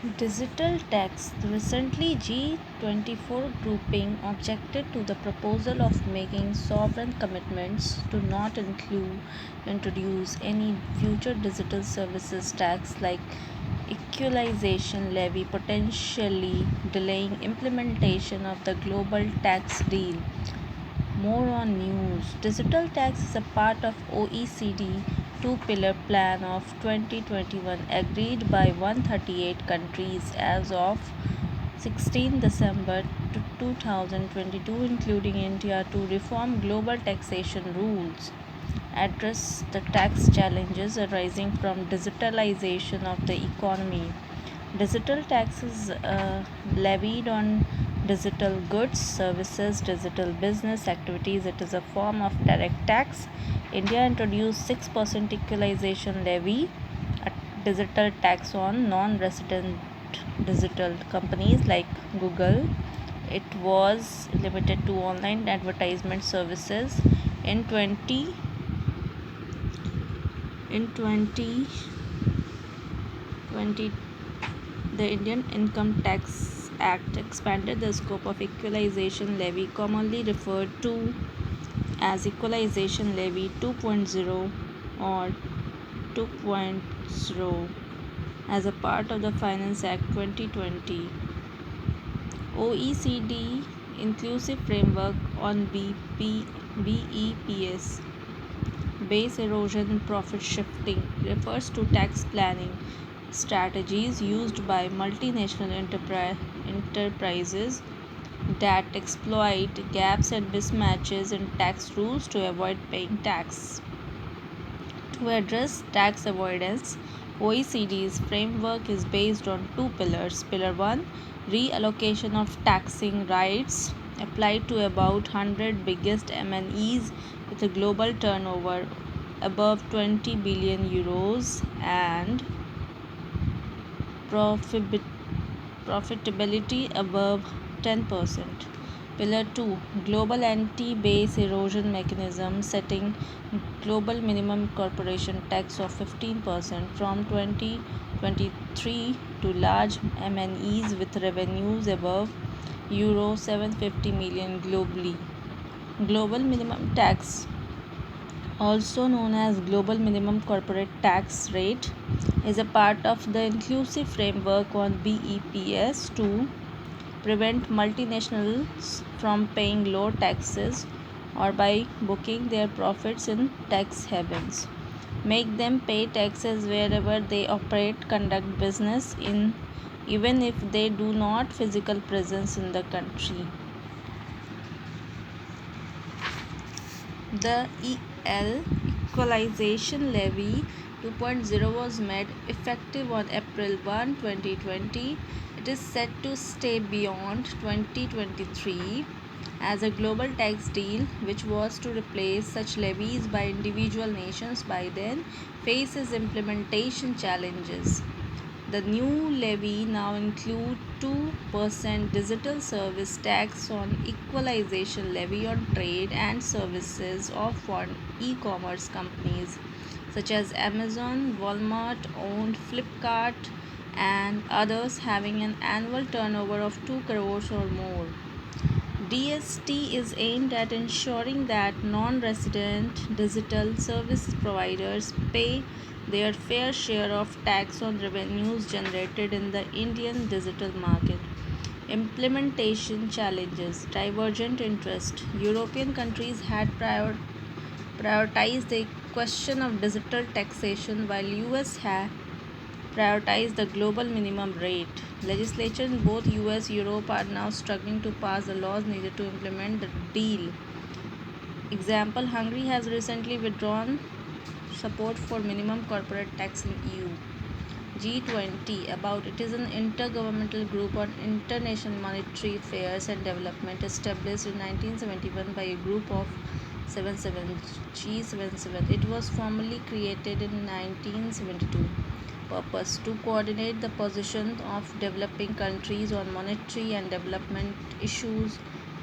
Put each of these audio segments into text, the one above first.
Digital tax. The recently G24 grouping objected to the proposal of making sovereign commitments to not introduce any future digital services tax like equalization levy, potentially delaying implementation of the global tax deal. More on news. Digital tax is a part of OECD two-pillar plan of 2021 agreed by 138 countries as of 16 December 2022, including India, to reform global taxation rules, address the tax challenges arising from digitalization of the economy. Digital tax is levied on digital goods, services, digital business activities. It is a form of direct tax. India introduced 6% equalization levy, a digital tax on non-resident digital companies like Google. It was limited to online advertisement services in 2020. The Indian Income Tax Act expanded the scope of equalization levy, commonly referred to as Equalization Levy 2.0 or 2.0, as a part of the Finance Act 2020. OECD Inclusive Framework on BEPS, Base Erosion Profit Shifting, refers to tax planning strategies used by multinational enterprises that exploit gaps and mismatches in tax rules to avoid paying tax. To address tax avoidance, OECD's framework is based on two pillars. Pillar 1, reallocation of taxing rights applied to about 100 biggest MNEs with a global turnover above 20 billion euros and profitability above 10%. Pillar 2, Global Anti-Base Erosion Mechanism, setting global minimum corporation tax of 15% from 2023 to large MNEs with revenues above Euro 750 million globally. Global minimum tax, also known as Global Minimum Corporate Tax Rate, is a part of the inclusive framework on BEPS to prevent multinationals from paying low taxes or by booking their profits in tax havens. Make them pay taxes wherever they operate, conduct business in, even if they do not physical presence in the country. The EL Equalization Levy 2.0 was made effective on April 1, 2020. It is set to stay beyond 2023 as a global tax deal, which was to replace such levies by individual nations by then, faces implementation challenges. The new levy now includes 2% digital service tax on equalization levy on trade and services of foreign e-commerce companies such as Amazon, Walmart, owned Flipkart, and others having an annual turnover of 2 crores or more. DST is aimed at ensuring that non-resident digital service providers pay their fair share of tax on revenues generated in the Indian digital market. Implementation challenges, divergent interest. European countries had prioritized the question of digital taxation while US had prioritize the global minimum rate. Legislatures in both US and Europe are now struggling to pass the laws needed to implement the deal. Example, Hungary has recently withdrawn support for minimum corporate tax in EU. G20 about it is an intergovernmental group on international monetary affairs and development established in 1971 by a group of 77 G77. It was formally created in 1972. Purpose to coordinate the position of developing countries on monetary and development issues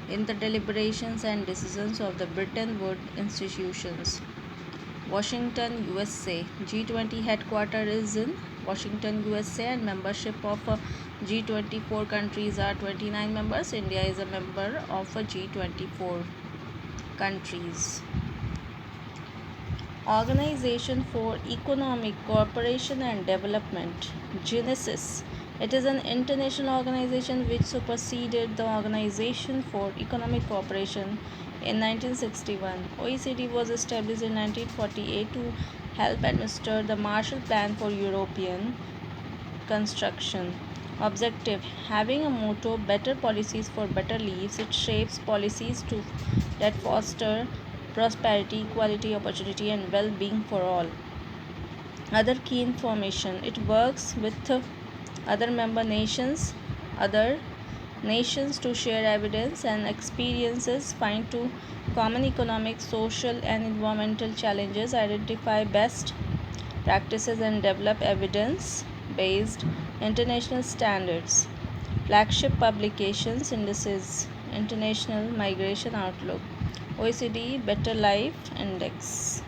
in the deliberations and decisions of the Bretton Woods institutions. Washington, USA. G20 headquarters is in Washington, USA, and membership of G24 countries are 29 members. India is a member of G24 countries. Organization for Economic Cooperation and Development, Genesis. It is an international organization which superseded the Organization for Economic Cooperation in 1961. OECD was established in 1948 to help administer the Marshall Plan for European construction. Objective: having a motto, better policies for better lives. It shapes policies that foster prosperity, equality, opportunity, and well being for all. Other key information: it works with other member nations to share evidence and experiences, find to common economic, social, and environmental challenges, identify best practices, and develop evidence based international standards. Flagship publications: Indices, International Migration Outlook, OECD Better Life Index.